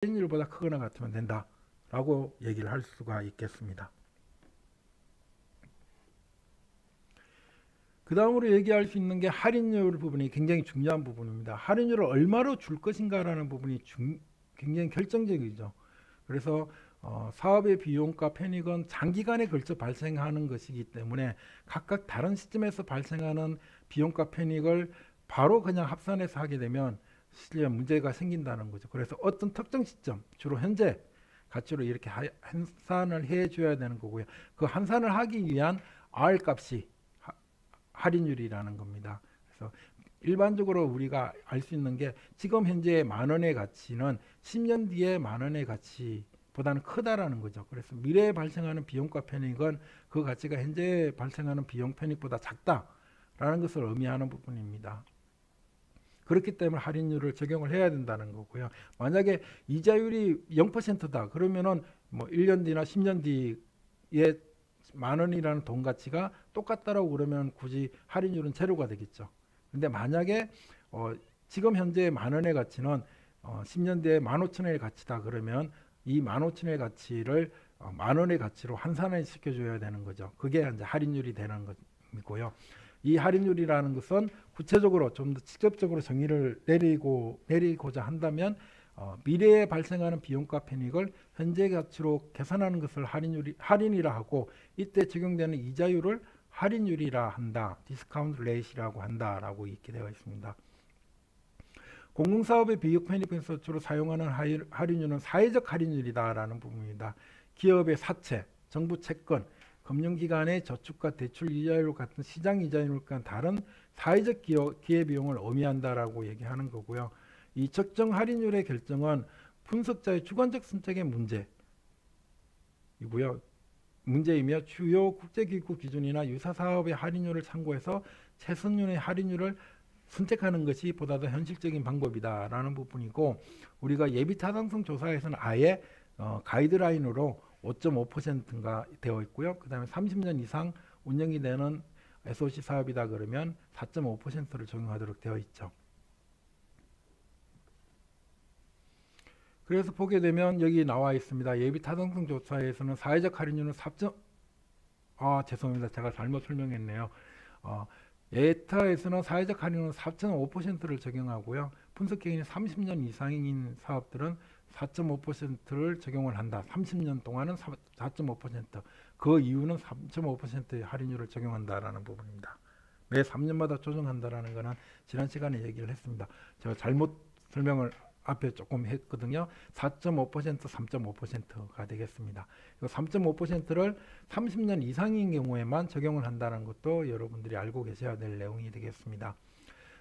할인율보다 크거나 같으면 된다라고 얘기를 할 수가 있겠습니다. 그 다음으로 얘기할 수 있는 게 할인율 부분이 굉장히 중요한 부분입니다. 할인율을 얼마로 줄 것인가라는 부분이 굉장히 결정적이죠. 그래서 사업의 비용과 편익은 장기간에 걸쳐 발생하는 것이기 때문에 각각 다른 시점에서 발생하는 비용과 편익을 바로 그냥 합산해서 하게 되면 실제 문제가 생긴다는 거죠. 그래서 어떤 특정 시점, 주로 현재 가치로 이렇게 환산을 해줘야 되는 거고요. 그 환산을 하기 위한 R 값이 할인율이라는 겁니다. 그래서 일반적으로 우리가 알 수 있는 게 지금 현재 만 원의 가치는 10년 뒤에 만 원의 가치보다는 크다라는 거죠. 그래서 미래에 발생하는 비용과 편익은 그 가치가 현재 발생하는 비용 편익보다 작다라는 것을 의미하는 부분입니다. 그렇기 때문에 할인율을 적용을 해야 된다는 거고요. 만약에 이자율이 0%다 그러면은 뭐 1년 뒤나 10년 뒤에 만 원이라는 돈 가치가 똑같다라고 그러면 굳이 할인율은 제로가 되겠죠. 근데 만약에 지금 현재 만 원의 가치는 10년 뒤에 15,000원의 가치다 그러면 이 15,000원의 가치를 만 원의 가치로 환산을 시켜줘야 되는 거죠. 그게 이제 할인율이 되는 것이고요. 이 할인율이라는 것은 구체적으로 좀 더 직접적으로 정의를 내리고자 한다면 미래에 발생하는 비용과 편익을 현재 가치로 계산하는 것을 할인이라 하고 이때 적용되는 이자율을 할인율이라 한다. 디스카운트 레이시라고 한다라고 이렇게 되어 있습니다. 공공사업의 비용 편익에서 주로 사용하는 할인율은 사회적 할인율이다라는 부분입니다. 기업의 사채, 정부 채권, 금융기관의 저축과 대출 이자율 같은 시장 이자율과 다른 사회적 기회비용을 의미한다라고 얘기하는 거고요. 이 적정 할인율의 결정은 분석자의 주관적 선택의 문제이며 주요 국제기구 기준이나 유사사업의 할인율을 참고해서 최선율의 할인율을 선택하는 것이 보다 더 현실적인 방법이다라는 부분이고 우리가 예비타당성 조사에서는 아예 가이드라인으로 5.5%가 되어 있고요. 그 다음에 30년 이상 운영이 되는 SOC 사업이다 그러면 4.5%를 적용하도록 되어 있죠. 그래서 보게 되면 여기 나와 있습니다. 예비 타당성 조사에서는 사회적 할인율은 죄송합니다. 제가 잘못 설명했네요. 예타에서는 사회적 할인율은 4.5%를 적용하고요. 분석 기간이 30년 이상인 사업들은 4.5%를 적용을 한다. 30년 동안은 4.5%. 그 이유는 3.5%의 할인율을 적용한다라는 부분입니다. 매 3년마다 조정한다라는 것은 지난 시간에 얘기를 했습니다. 제가 잘못 설명을 앞에 조금 했거든요. 4.5%, 3.5%가 되겠습니다. 3.5%를 30년 이상인 경우에만 적용을 한다는 것도 여러분들이 알고 계셔야 될 내용이 되겠습니다.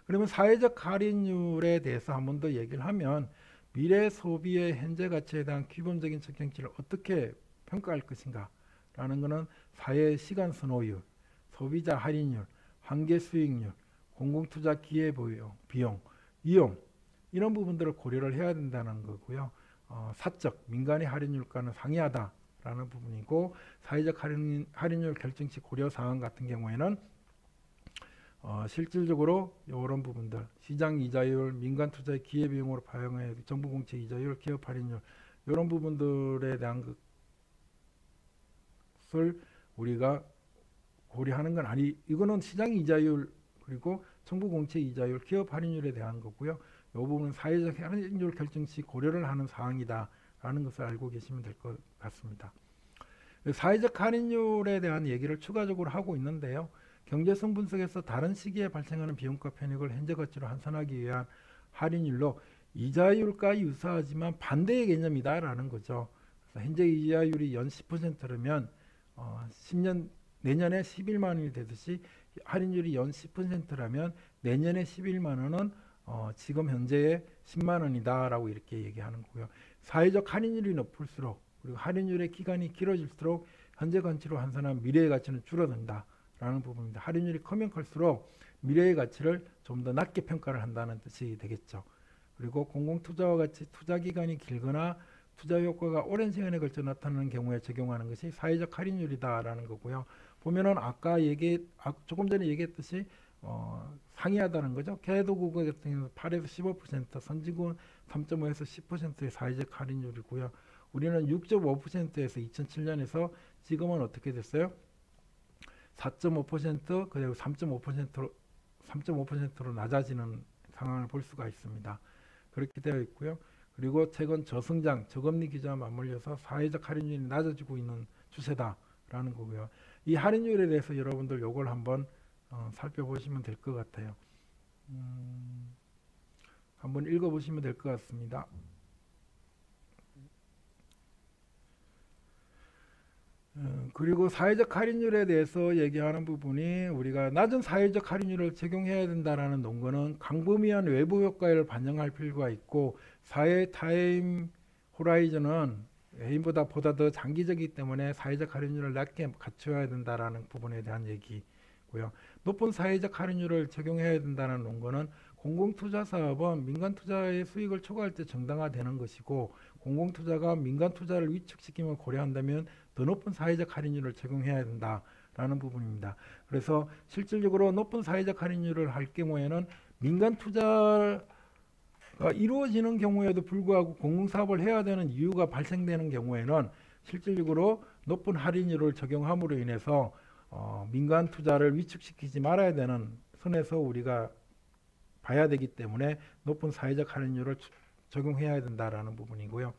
그러면 사회적 할인율에 대해서 한 번 더 얘기를 하면 미래 소비의 현재 가치에 대한 기본적인 측정치를 어떻게 평가할 것인가 라는 것은 사회 시간 선호율, 소비자 할인율, 한계 수익률, 공공투자 기회 비용, 이용 이런 부분들을 고려를 해야 된다는 거고요. 사적, 민간의 할인율과는 상이하다라는 부분이고 사회적 할인율 결정치 고려사항 같은 경우에는 실질적으로 이런 부분들 시장 이자율, 민간 투자의 기회비용으로 반영해 정부 공채 이자율, 기업 할인율 이런 부분들에 대한 것을 우리가 고려하는 건 이거는 시장 이자율 그리고 정부 공채 이자율, 기업 할인율에 대한 거고요. 이 부분은 사회적 할인율 결정 시 고려를 하는 사항이다라는 것을 알고 계시면 될 것 같습니다. 사회적 할인율에 대한 얘기를 추가적으로 하고 있는데요. 경제성 분석에서 다른 시기에 발생하는 비용과 편익을 현재 가치로 환산하기 위한 할인율로 이자율과 유사하지만 반대의 개념이다라는 거죠. 그래서 현재 이자율이 연 10%라면 10년 내년에 11만 원이 되듯이 할인율이 연 10%라면 내년에 11만 원은 지금 현재의 10만 원이다라고 이렇게 얘기하는 거고요. 사회적 할인율이 높을수록 그리고 할인율의 기간이 길어질수록 현재 가치로 환산한 미래의 가치는 줄어든다라는 부분입니다. 할인율이 크면 클수록 미래의 가치를 좀 더 낮게 평가를 한다는 뜻이 되겠죠. 그리고 공공투자와 같이 투자 기간이 길거나 투자 효과가 오랜 시간에 걸쳐 나타나는 경우에 적용하는 것이 사회적 할인율이다라는 거고요. 보면은 아까 조금 전에 얘기했듯이 상이하다는 거죠. 개도국 같은 경우는 8에서 15%, 선진국은 3.5에서 10%의 사회적 할인율이고요. 우리는 6.5%에서 2007년에서 지금은 어떻게 됐어요? 4.5% 그리고 3.5%로 낮아지는 상황을 볼 수가 있습니다. 그렇게 되어 있고요. 그리고 최근 저성장, 저금리 기조와 맞물려서 사회적 할인율이 낮아지고 있는 추세다라는 거고요. 이 할인율에 대해서 여러분들 요걸 한번 살펴보시면 될 것 같아요. 한번 읽어보시면 될 것 같습니다. 그리고 사회적 할인율에 대해서 얘기하는 부분이 우리가 낮은 사회적 할인율을 적용해야 된다라는 논거는 광범위한 외부 효과를 반영할 필요가 있고 사회 타임 호라이즌은 개인보다 더 장기적이기 때문에 사회적 할인율을 낮게 갖춰야 된다라는 부분에 대한 얘기고요. 높은 사회적 할인율을 적용해야 된다는 논거는 공공투자 사업은 민간 투자의 수익을 초과할 때 정당화되는 것이고 공공투자가 민간 투자를 위축시킴을 고려한다면 더 높은 사회적 할인율을 적용해야 된다라는 부분입니다. 그래서 실질적으로 높은 사회적 할인율을 할 경우에는 민간 투자가 이루어지는 경우에도 불구하고 공공사업을 해야 되는 이유가 발생되는 경우에는 실질적으로 높은 할인율을 적용함으로 인해서 민간 투자를 위축시키지 말아야 되는 선에서 우리가 봐야 되기 때문에 높은 사회적 할인율을 적용해야 된다라는 부분이고요.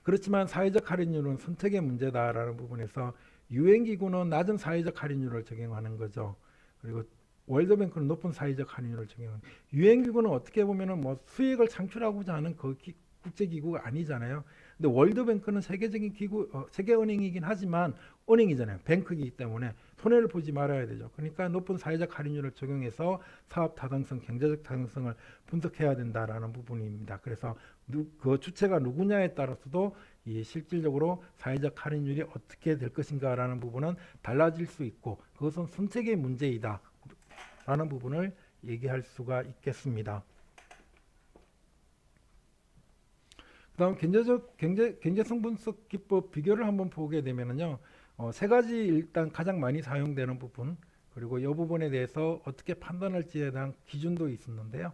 그렇지만 사회적 할인율은 선택의 문제다라는 부분에서 유엔기구는 낮은 사회적 할인율을 적용하는 거죠. 그리고 월드뱅크는 높은 사회적 할인율을 적용하는 거죠. 유엔기구는 어떻게 보면은 뭐 수익을 창출하고자 하는 그 국제기구가 아니잖아요. 근데 월드뱅크는 세계적인 기구, 세계은행이긴 하지만 은행이잖아요. 뱅크이기 때문에 손해를 보지 말아야 되죠. 그러니까 높은 사회적 할인율을 적용해서 사업 타당성, 경제적 타당성을 분석해야 된다라는 부분입니다. 그래서 그 주체가 누구냐에 따라서도 이 실질적으로 사회적 할인율이 어떻게 될 것인가라는 부분은 달라질 수 있고 그것은 선택의 문제이다 라는 부분을 얘기할 수가 있겠습니다. 그 다음 경제성 분석 기법 비교를 한번 보게 되면은요, 세 가지 일단 가장 많이 사용되는 부분, 그리고 이 부분에 대해서 어떻게 판단할지에 대한 기준도 있었는데요.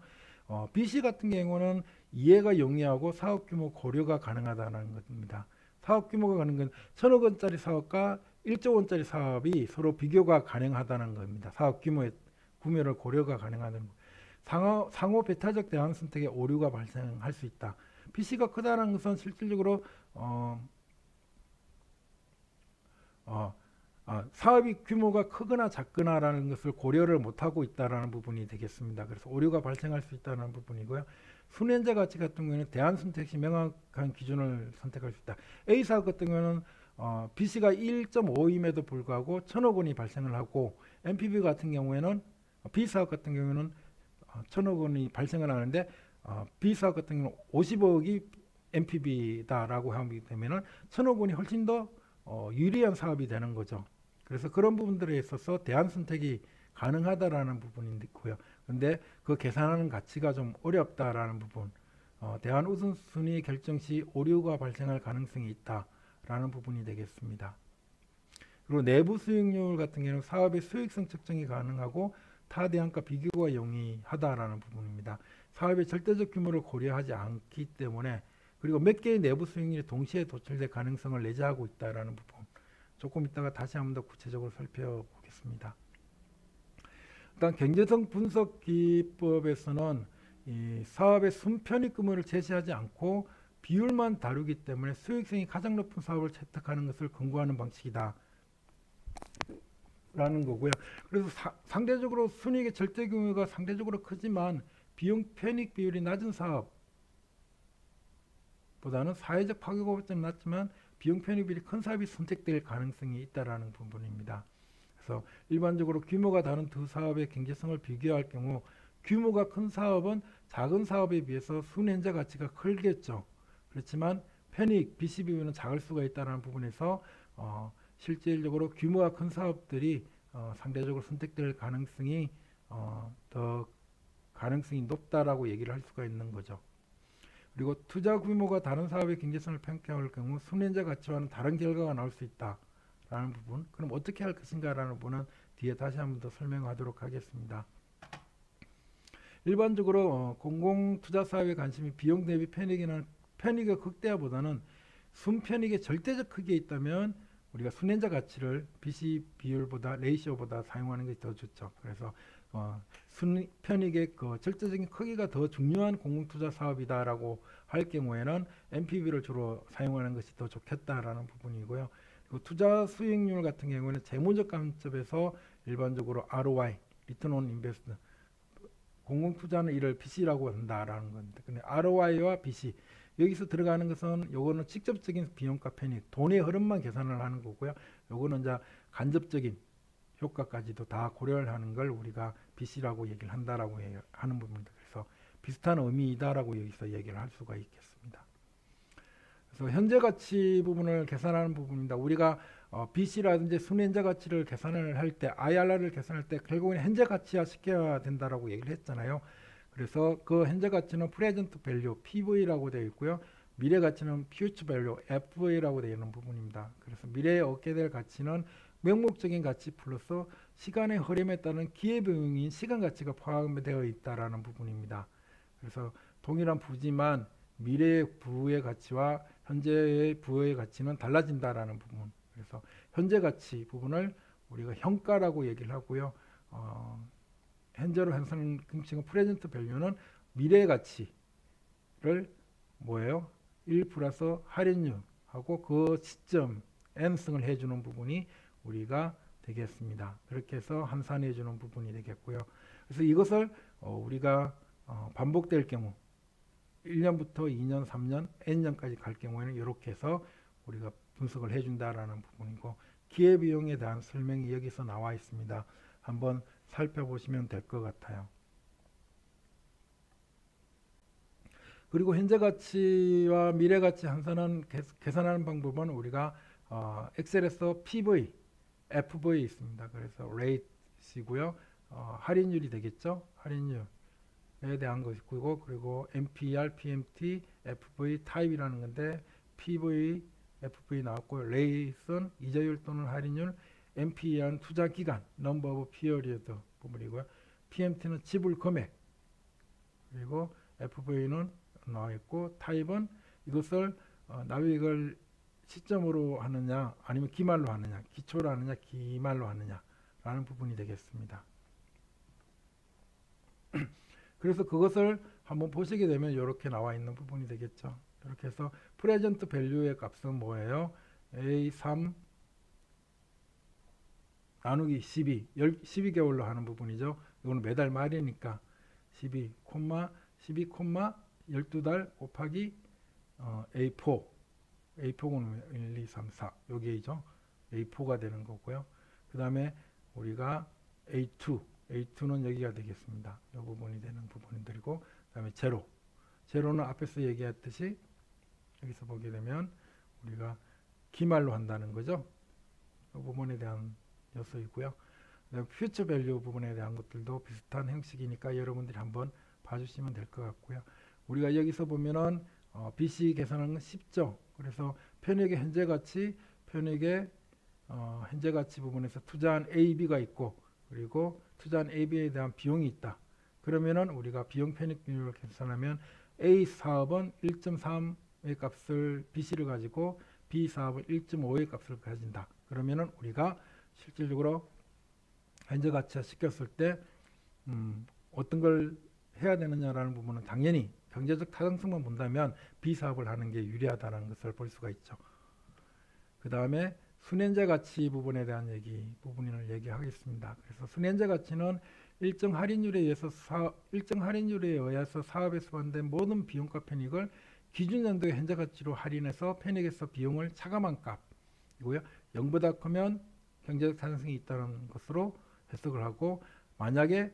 BC 같은 경우는 이해가 용이하고 사업 규모 고려가 가능하다는 겁니다. 사업 규모가 가능한 건 1,000억 원짜리 사업과 1조 원짜리 사업이 서로 비교가 가능하다는 겁니다. 사업 규모의 구매를 고려가 가능하다는 거. 상호 배타적 대안 선택에 오류가 발생할 수 있다. BC가 크다는 것은 실질적으로 사업이 규모가 크거나 작거나라는 것을 고려를 못하고 있다라는 부분이 되겠습니다. 그래서 오류가 발생할 수 있다는 부분이고요. 순현재 가치 같은 경우에는 대안 선택 시 명확한 기준을 선택할 수 있다. A 사업 같은 경우는 BC가 1.5임에도 불구하고 1,000억 원이 발생을 하고 MPB 같은 경우에는 B 사업 같은 경우에는 1,000억 원이 발생을 하는데 B 사업 같은 경우는 50억이 MPB다라고 하기 때문에 1,000억 원이 훨씬 더 유리한 사업이 되는 거죠. 그래서 그런 부분들에 있어서 대안 선택이 가능하다라는 부분이 있고요. 근데 그 계산하는 가치가 좀 어렵다라는 부분, 대안 우선순위 결정 시 오류가 발생할 가능성이 있다라는 부분이 되겠습니다. 그리고 내부 수익률 같은 경우는 사업의 수익성 측정이 가능하고 타 대안과 비교가 용이하다라는 부분입니다. 사업의 절대적 규모를 고려하지 않기 때문에 그리고 몇 개의 내부 수익률이 동시에 도출될 가능성을 내재하고 있다라는 부분. 조금 이따가 다시 한번 더 구체적으로 살펴보겠습니다. 일단 경제성 분석 기법에서는 이 사업의 순편익 규모를 제시하지 않고 비율만 다루기 때문에 수익성이 가장 높은 사업을 채택하는 것을 권고하는 방식이다 라는 거고요. 그래서 상대적으로 순이익의 절대 규모가 상대적으로 크지만 비용 편익 비율이 낮은 사업보다는 사회적 파괴고발점이 낮지만 비용 편익 비율이 큰 사업이 선택될 가능성이 있다라는 부분입니다. 그래서 일반적으로 규모가 다른 두 사업의 경제성을 비교할 경우 규모가 큰 사업은 작은 사업에 비해서 순현재 가치가 크겠죠. 그렇지만 편익, BC 비율은 작을 수가 있다는 부분에서 실질적으로 규모가 큰 사업들이 상대적으로 선택될 가능성이 더 가능성이 높다라고 얘기를 할 수가 있는 거죠. 그리고 투자 규모가 다른 사업의 경제성을 평가할 경우 순현재 가치와는 다른 결과가 나올 수 있다라는 부분. 그럼 어떻게 할 것인가라는 부분은 뒤에 다시 한번 더 설명하도록 하겠습니다. 일반적으로 공공투자사업에 관심이 비용 대비 편익이나 편익의 극대화보다는 순편익의 절대적 크기에 있다면 우리가 순현자 가치를 BC 비율보다 레이시오보다 사용하는 것이 더 좋죠. 그래서 순편익의 그 절대적인 크기가 더 중요한 공공투자 사업이다라고 할 경우에는 NPV를 주로 사용하는 것이 더 좋겠다라는 부분이고요. 그리고 투자 수익률 같은 경우에는 재무적 관점에서 일반적으로 ROI, Return on Investment, 공공투자는 이를 BC라고 한다라는 건데, 근데 ROI와 BC 여기서 들어가는 것은 요거는 직접적인 비용과 편익, 돈의 흐름만 계산을 하는 거고요. 요거는 이제 간접적인 효과까지도 다 고려를 하는 걸 우리가 BC라고 얘기를 한다라고 하는 부분입니다. 그래서 비슷한 의미이다라고 여기서 얘기를 할 수가 있겠습니다. 그래서 현재 가치 부분을 계산하는 부분입니다. 우리가 BC라든지 순현재 가치를 계산을 할 때, IRR을 계산할 때 결국은 현재 가치화 시켜야 된다라고 얘기를 했잖아요. 그래서 그 현재 가치는 프레젠트 밸류 PV라고 되어 있고요. 미래 가치는 퓨처 밸류 FV라고 되어 있는 부분입니다. 그래서 미래에 얻게 될 가치는 명목적인 가치 플러스 시간의 흐름에 따른 기회비용인 시간 가치가 포함되어 있다라는 부분입니다. 그래서 동일한 부지만 미래의 부의 가치와 현재의 부의 가치는 달라진다라는 부분. 그래서 현재 가치 부분을 우리가 현가라고 얘기를 하고요. 현재로 형성하는 긍정은 프레젠트 밸류는 미래의 가치를 뭐예요? 1 플러스 할인율하고 그 시점 n승을 해주는 부분이 우리가 되겠습니다. 그렇게 해서 환산해 주는 부분이 되겠고요. 그래서 이것을 우리가 반복될 경우 1년부터 2년, 3년, n년까지 갈 경우에는 이렇게 해서 우리가 분석을 해준다라는 부분이고, 기회비용에 대한 설명이 여기서 나와 있습니다. 한번 살펴보시면 될 것 같아요. 그리고 현재 가치와 미래 가치 환산은 계산하는 방법은 우리가 엑셀에서 PV, FV 있습니다. 그래서 레이트이고요. 할인율이 되겠죠. 할인율에 대한 것이고, 그리고 MPR, PMT, FV 타입이라는 건데 PV, FV 나왔고, 레이트는 이자율 또는 할인율, MPR은 투자 기간, 넘버 오브 피어리어드 부분이고요. PMT는 지불 금액, 그리고 FV는 나와 있고, 타입은 이것을 납입을 시점으로 하느냐 아니면 기말로 하느냐, 기초로 하느냐 기말로 하느냐 라는 부분이 되겠습니다. 그래서 그것을 한번 보시게 되면 이렇게 나와 있는 부분이 되겠죠. 이렇게 해서 프레젠트 밸류의 값은 뭐예요? A3 나누기 12개월로 하는 부분이죠. 이거는 매달 말이니까 12, 12,12달 곱하기 A4, A4는 1, 2, 3, 4 여기죠. A4가 되는 거고요. 그 다음에 우리가 A2는 여기가 되겠습니다. 이 부분이 되는 부분들이고, 그 다음에 제로는 앞에서 얘기했듯이 여기서 보게 되면 우리가 기말로 한다는 거죠. 이 부분에 대한 요소이고요. 퓨처 밸류 부분에 대한 것들도 비슷한 형식이니까 여러분들이 한번 봐주시면 될 것 같고요. 우리가 여기서 보면은 BC 계산하는 건 쉽죠. 그래서 편익의 현재 가치, 편익의 현재 가치 부분에서 투자한 AB가 있고, 그리고 투자한 AB에 대한 비용이 있다. 그러면은 우리가 비용 편익 비율을 계산하면 A 사업은 1.3의 값을 BC를 가지고 B 사업은 1.5의 값을 가진다. 그러면은 우리가 실질적으로 현재 가치화 시켰을 때 어떤 걸 해야 되느냐라는 부분은 당연히 경제적 타당성만 본다면 B 사업을 하는 게 유리하다는 것을 볼 수가 있죠. 그 다음에 순현재 가치 부분에 대한 부분을 얘기하겠습니다. 그래서 순현재 가치는 일정 할인율에 의해서 사업에 수반된 모든 비용과 편익을 기준 연도의 현재 가치로 할인해서 편익에서 비용을 차감한 값이고요. 0보다 크면 경제적 타당성이 있다는 것으로 해석을 하고, 만약에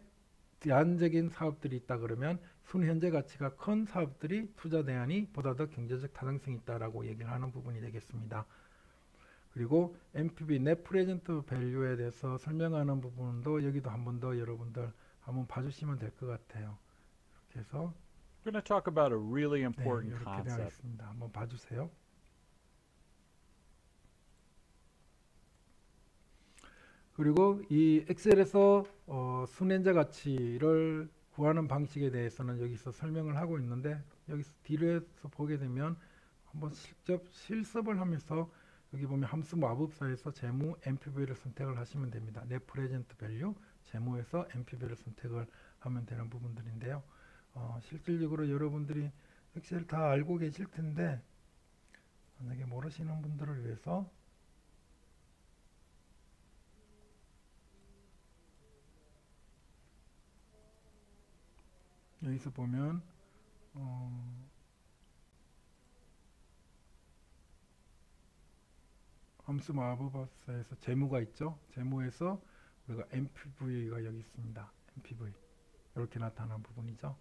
제한적인 사업들이 있다 그러면 순현재 가치가 큰 사업들이 투자 대안이 보다 더 경제적 타당성이 있다라고 얘기를 하는 부분이 되겠습니다. 그리고 NPV, Net Present Value에 대해서 설명하는 부분도 여기도 한 번 더 여러분들 한번 봐주시면 될 것 같아요. 이렇게 해서 We're going to talk about a really important 이렇게 되어 concept. 있습니다. 한번 봐주세요. 그리고 이 엑셀에서 순현재 가치를 구하는 방식에 대해서는 여기서 설명을 하고 있는데, 여기서 뒤에서 보게 되면 한번 직접 실습을 하면서 여기 보면 함수 마법사에서 재무 NPV를 선택을 하시면 됩니다. Net Present Value, 재무에서 NPV를 선택을 하면 되는 부분들인데요. 실질적으로 여러분들이 엑셀 다 알고 계실 텐데, 만약에 모르시는 분들을 위해서 여기서 보면 함수 마법사에서 재무가 있죠. 재무에서 우리가 NPV가 여기 있습니다. NPV 이렇게 나타나는 부분이죠.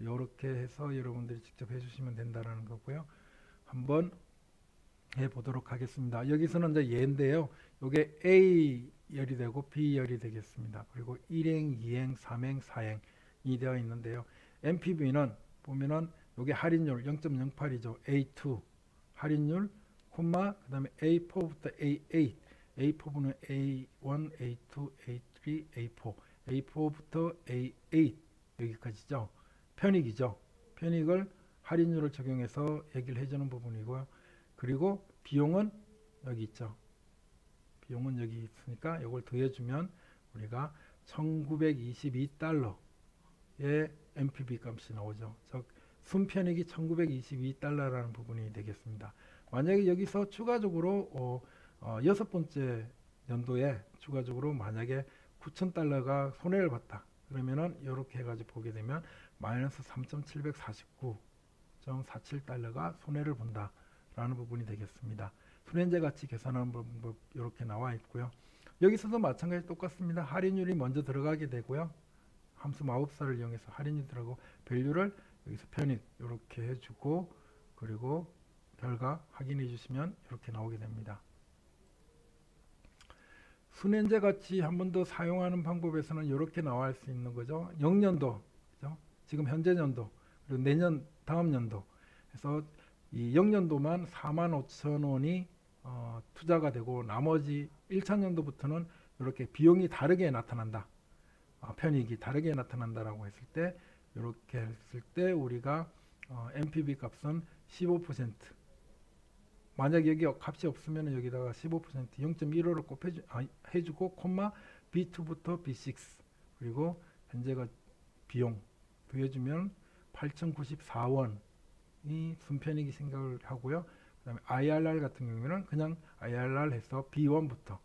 이렇게 해서 여러분들이 직접 해주시면 된다는 거고요. 한번 해보도록 하겠습니다. 여기서는 이제 예인데요. 이게 A열이 되고 B열이 되겠습니다. 그리고 1행, 2행, 3행, 4행이 되어 있는데요. NPV는 보면은 이게 할인율 0.08이죠. A2 할인율 콤마 그 다음에 A4부터 A8 A4는 A1, A2, A3, A4 A4부터 A8 여기까지죠. 편익이죠. 편익을 할인율을 적용해서 얘기를 해주는 부분이고요. 그리고 비용은 여기 있죠. 비용은 여기 있으니까 이걸 더해주면 우리가 1922달러의 NPV 값이 나오죠. 즉 순편익이 1922달러라는 부분이 되겠습니다. 만약에 여기서 추가적으로 여섯 번째 연도에 추가적으로 만약에 9,000달러가 손해를 봤다. 그러면은 이렇게 해가지고 보게 되면 마이너스 3,749.47달러가 손해를 본다라는 부분이 되겠습니다. 순현재 가치 계산하는 방법 이렇게 나와 있고요. 여기서도 마찬가지 똑같습니다. 할인율이 먼저 들어가게 되고요. 함수 마법사를 이용해서 할인이 들어가고 밸류를 여기서 편익 이렇게 해주고 그리고 결과 확인해 주시면 이렇게 나오게 됩니다. 순현재 가치 한 번 더 사용하는 방법에서는 이렇게 나올 수 있는 거죠. 0년도, 그죠? 지금 현재 연도, 그리고 내년 다음 연도. 그래서 이 0년도만 45,000원이 투자가 되고 나머지 1차년도부터는 이렇게 비용이 다르게 나타난다. 편익이 다르게 나타난다라고 했을 때 이렇게 했을 때 우리가 NPV 값은 15% 만약 여기 값이 없으면 여기다가 15% 0.15를 곱 해주고 콤마 B2부터 B6 그리고 현재가 비용 더해주면 8,094원이 순편익이 생각을 하고요. 그 다음에 IRR 같은 경우에는 그냥 IRR 해서 B1부터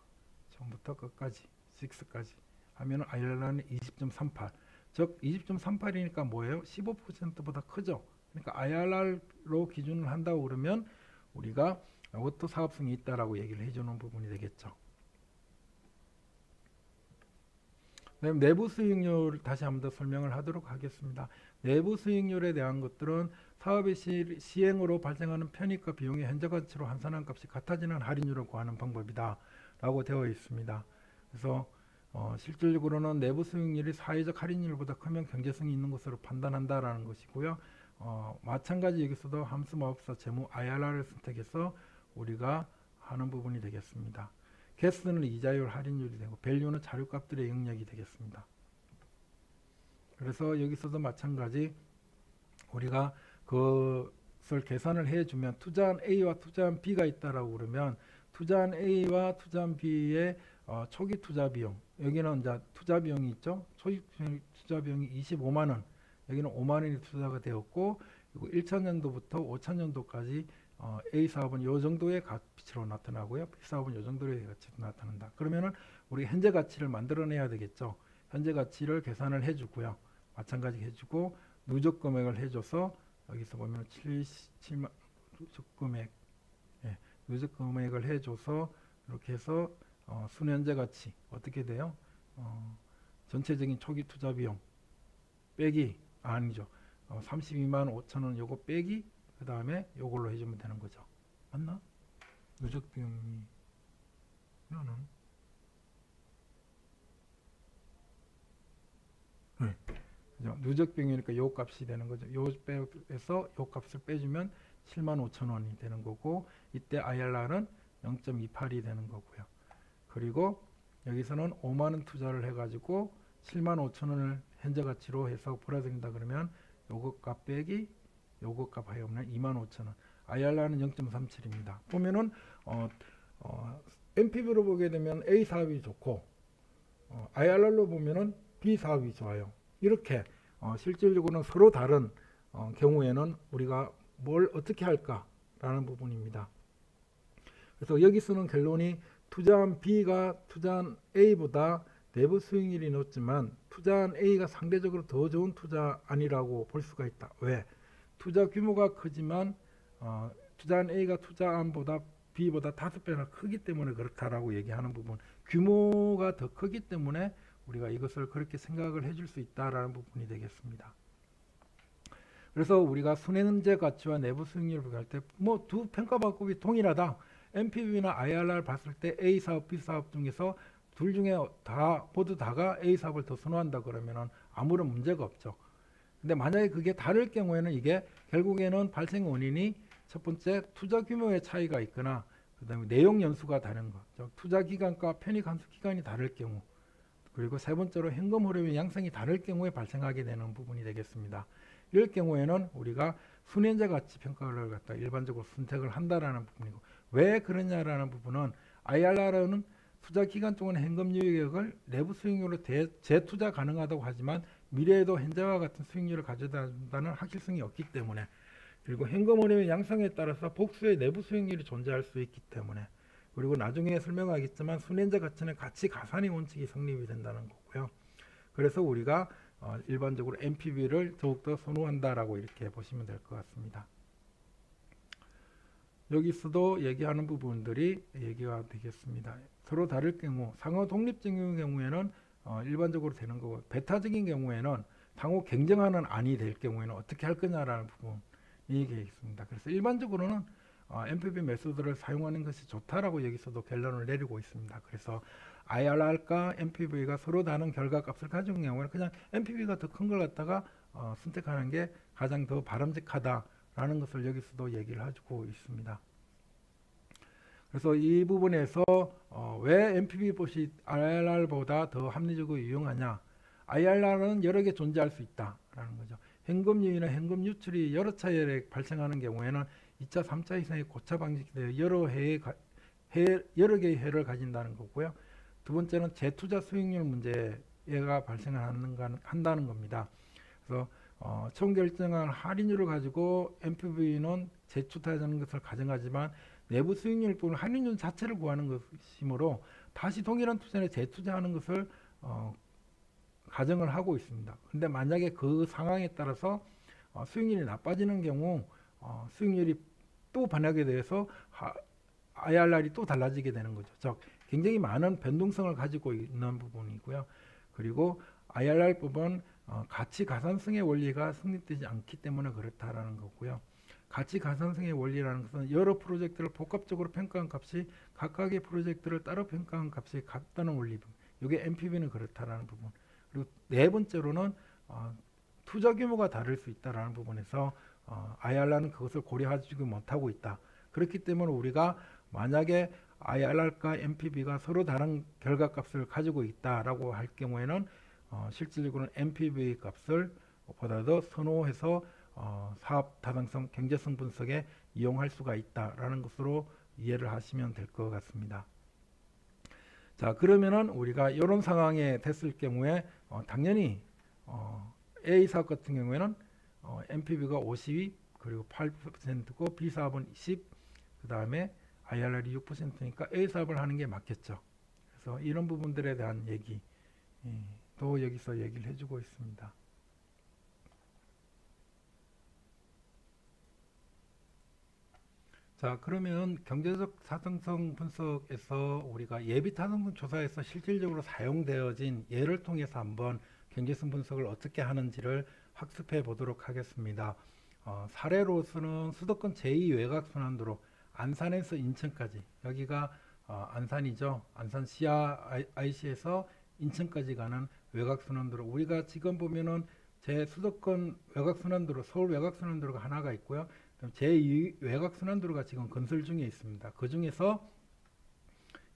처음부터 끝까지 6까지 하면 IRR는 20.38 즉 20.38이니까 뭐예요? 15%보다 크죠. 그러니까 IRR로 기준을 한다고 그러면 우리가 이것도 사업성이 있다라고 얘기를 해주는 부분이 되겠죠. 그다음 내부 수익률 다시 한번 더 설명을 하도록 하겠습니다. 내부 수익률에 대한 것들은 사업의 시행으로 발생하는 편익과 비용의 현재 가치로 환산한 값이 같아지는 할인율을 구하는 방법이다 라고 되어 있습니다. 그래서 실질적으로는 내부 수익률이 사회적 할인율보다 크면 경제성이 있는 것으로 판단한다라는 것이고요. 마찬가지 여기서도 함수 마법사 재무 IRR을 선택해서 우리가 하는 부분이 되겠습니다. 개수는 이자율 할인율이 되고 밸류는 자료값들의 영역이 되겠습니다. 그래서 여기서도 마찬가지 우리가 그것을 계산을 해주면 투자한 A와 투자한 B가 있다라고 그러면 투자한 A와 투자한 B의 초기 투자 비용 여기는 이제 투자 비용이 있죠. 초기 투자 비용이 25만 원 여기는 5만 원이 투자가 되었고 그리고 1차년도부터 5차년도까지 A 사업은 이 정도의 가치로 나타나고요. B 사업은 이 정도의 가치로 나타난다. 그러면은 우리 현재 가치를 만들어내야 되겠죠. 현재 가치를 계산을 해주고요. 마찬가지 해주고 누적 금액을 해줘서 여기서 보면 77만 누적 금액, 누적 금액을 해줘서 이렇게 해서 순현재 가치 어떻게 돼요? 전체적인 초기 투자 비용 빼기 아니죠. 32만 5천 원 요거 빼기 그 다음에 요걸로 해주면 되는 거죠. 맞나? 누적 비용이 이거는 누적 비용이니까 요 값이 되는 거죠. 요 빼서 요 값을 빼주면 7만 5천 원이 되는 거고 이때 IRR은 0.28이 되는 거고요. 그리고 여기서는 5만 원 투자를 해가지고 7만 5천 원을 현재 가치로 해서 벌어들인다 그러면 요거 값 빼기 요거 값 하여면 2만 5천 원. IRR은 0.37입니다. 보면은 NPV로 보게 되면 A 사업이 좋고 IRR로 보면은 B 사업이 좋아요. 이렇게 실질적으로는 서로 다른 경우에는 우리가 뭘 어떻게 할까라는 부분입니다. 그래서 여기 쓰는 결론이 투자한 B가 투자한 A보다 내부 수익률이 높지만 투자한 A가 상대적으로 더 좋은 투자 아니라고 볼 수가 있다. 왜? 투자 규모가 크지만 투자한 A가 투자한 B보다 5배나 크기 때문에 그렇다라고 얘기하는 부분. 규모가 더 크기 때문에 우리가 이것을 그렇게 생각을 해줄 수 있다라는 부분이 되겠습니다. 그래서 우리가 순현재 가치와 내부 수익률을 비교할 때 뭐 두 평가 방법이 동일하다. NPV나 IRR 봤을 때 A 사업, B 사업 중에서 둘 중에 모두 다가 A 사업을 더 선호한다 그러면은 아무런 문제가 없죠. 근데 만약에 그게 다를 경우에는 이게 결국에는 발생 원인이 첫 번째 투자 규모의 차이가 있거나 그다음에 내용 연수가 다른 것, 즉 투자 기간과 편익 환수 기간이 다를 경우, 그리고 세 번째로 현금 흐름의 양상이 다를 경우에 발생하게 되는 부분이 되겠습니다. 이럴 경우에는 우리가 순현재 가치 평가를 갖다 일반적으로 선택을 한다라는 부분이고, 왜 그러냐라는 부분은 IRR은 투자 기간 동안 현금 유익을 내부 수익률로 재투자 가능하다고 하지만 미래에도 현재와 같은 수익률을 가져다준다는 확실성이 없기 때문에, 그리고 현금 흐름의 양상에 따라서 복수의 내부 수익률이 존재할 수 있기 때문에, 그리고 나중에 설명하겠지만 순현재 가치는 가치 가산의 원칙이 성립이 된다는 거고요. 그래서 우리가 일반적으로 NPV를 더욱더 선호한다라고 이렇게 보시면 될 것 같습니다. 여기서도 얘기하는 부분들이 얘기가 되겠습니다. 서로 다를 경우, 상호 독립적인 경우에는 일반적으로 되는 거고, 배타적인 경우에는 상호 경쟁하는 안이 될 경우에는 어떻게 할 거냐라는 부분이 있습니다. 그래서 일반적으로는 NPV 메소드를 사용하는 것이 좋다라고 여기서도 결론을 내리고 있습니다. 그래서 IRR과 NPV가 서로 다른 결과값을 가진 경우에는 그냥 NPV가 더 큰 걸 갖다가 선택하는 게 가장 더 바람직하다라는 것을 여기서도 얘기를 하고 있습니다. 그래서 이 부분에서 왜 NPV IRR보다 더 합리적으로 유용하냐? IRR은 여러 개 존재할 수 있다라는 거죠. 현금 유인이나 현금 유출이 여러 차례 발생하는 경우에는 2차, 3차 이상의 고차 방식이 되어 여러 개의 해를 가진다는 거고요. 두 번째는 재투자 수익률 문제가 발생한다는 겁니다. 그래서 총 결정한 할인율을 가지고 NPV는 재투자하는 것을 가정하지만 내부 수익률 또는 할인율 자체를 구하는 것이므로 다시 동일한 투자에 재투자하는 것을 가정을 하고 있습니다. 근데 만약에 그 상황에 따라서 수익률이 나빠지는 경우 수익률이 또 반영하게 돼서 IRR이 또 달라지게 되는 거죠. 즉 굉장히 많은 변동성을 가지고 있는 부분이고요. 그리고 IRR법은 가치 가산성의 원리가 성립되지 않기 때문에 그렇다라는 거고요. 가치 가산성의 원리라는 것은 여러 프로젝트를 복합적으로 평가한 값이 각각의 프로젝트를 따로 평가한 값이 같다는 원리. 이게 NPV는 그렇다라는 부분. 그리고 네 번째로는 투자 규모가 다를 수 있다라는 부분에서 IRR는 그것을 고려하지 못하고 있다. 그렇기 때문에 우리가 만약에 IRR과 NPV가 서로 다른 결과값을 가지고 있다라고 할 경우에는 실질적으로는 NPV 값을 보다도 선호해서 사업 타당성, 경제성 분석에 이용할 수가 있다라는 것으로 이해를 하시면 될 것 같습니다. 자, 그러면은 우리가 이런 상황에 됐을 경우에 당연히 A 사업 같은 경우에는 NPV가 52 그리고 8%고 B 사업은 10, 그 다음에 IRR이 6%니까 A 사업을 하는 게 맞겠죠. 그래서 이런 부분들에 대한 얘기 또 여기서 얘기를 해주고 있습니다. 자, 그러면 경제적 타당성 분석에서 우리가 예비 타당성 조사에서 실질적으로 사용되어진 예를 통해서 한번 경제성 분석을 어떻게 하는지를 학습해 보도록 하겠습니다. 사례로서는 수도권 제2 외곽순환도로 안산에서 인천까지, 여기가 안산이죠. 안산 CRIC에서 인천까지 가는 외곽순환도로, 우리가 지금 보면은 제 수도권 외곽순환도로, 서울 외곽순환도로가 하나가 있고요. 제2 외곽순환도로가 지금 건설 중에 있습니다. 그 중에서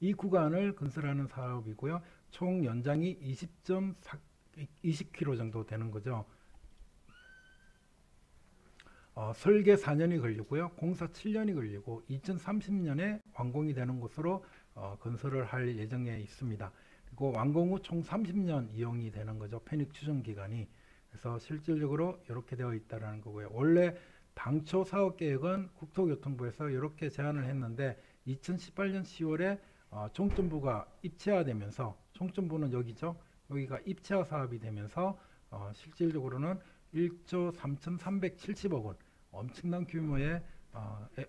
이 구간을 건설하는 사업이고요. 총 연장이 20km 정도 되는 거죠. 설계 4년이 걸리고요. 공사 7년이 걸리고 2030년에 완공이 되는 것으로 건설을 할 예정에 있습니다. 그리고 완공 후 총 30년 이용이 되는 거죠. 편익 추정 기간이. 그래서 실질적으로 이렇게 되어 있다는 거고요. 원래 당초 사업 계획은 국토교통부에서 이렇게 제안을 했는데 2018년 10월에 총점부가 입체화되면서, 총점부는 여기죠. 여기가 입체화 사업이 되면서 실질적으로는 1조 3,370억 원, 엄청난 규모의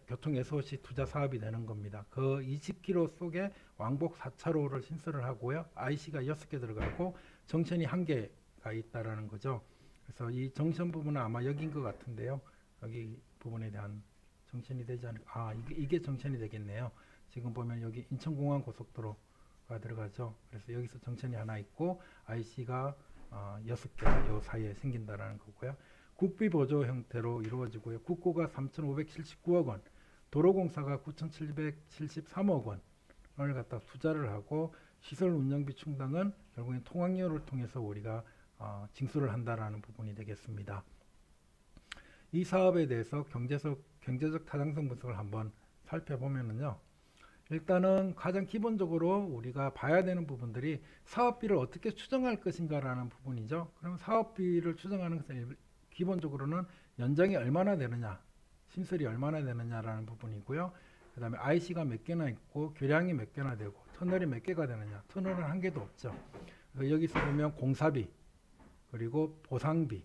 교통 SOC 투자 사업이 되는 겁니다. 그 20km 속에 왕복 4차로를 신설을 하고요. IC가 6개 들어가고 정천이 1개가 있다라는 거죠. 그래서 이 정천 부분은 아마 여기인 것 같은데요. 여기 부분에 대한 정천이 되지 않을까. 이게 정천이 되겠네요. 지금 보면 여기 인천공항 고속도로가 들어가죠. 그래서 여기서 정천이 하나 있고 IC가 6개 요 사이에 생긴다라는 거고요. 국비 보조 형태로 이루어지고요. 국고가 3,579억 원, 도로공사가 9,773억 원을 갖다 투자를 하고 시설 운영비 충당은 결국엔 통학료를 통해서 우리가 징수를 한다라는 부분이 되겠습니다. 이 사업에 대해서 경제적 타당성 분석을 한번 살펴보면은요. 일단은 가장 기본적으로 우리가 봐야 되는 부분들이 사업비를 어떻게 추정할 것인가라는 부분이죠. 그럼 사업비를 추정하는 것은 기본적으로는 연장이 얼마나 되느냐, 신설이 얼마나 되느냐라는 부분이고요. 그 다음에 IC가 몇 개나 있고 교량이 몇 개나 되고 터널이 몇 개가 되느냐. 터널은 한 개도 없죠. 그래서 여기서 보면 공사비, 그리고 보상비,